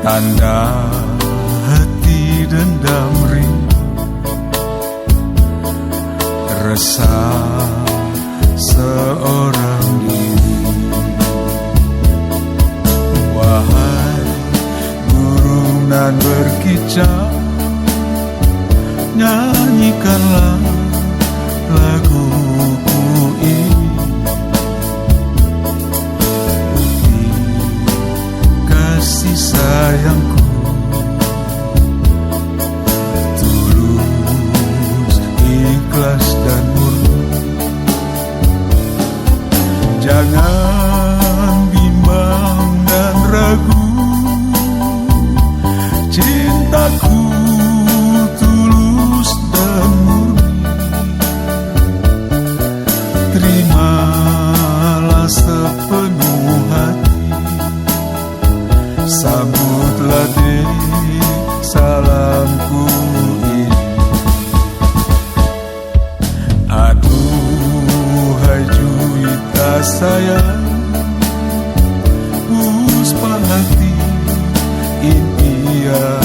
tanda hati dendam rindu, resah seorang diri. Wahai burung nan berkicau, nyanyikanlah laguku ini, bukti kasih sayangku, tulus, ikhlas dan murni. Jangan bimbang dan ragu, cintaku tulus dan murni. Terimalah sepenuh hati, sambutlah dek salamku ini. Aduhai juwita sayang, puspa hati impian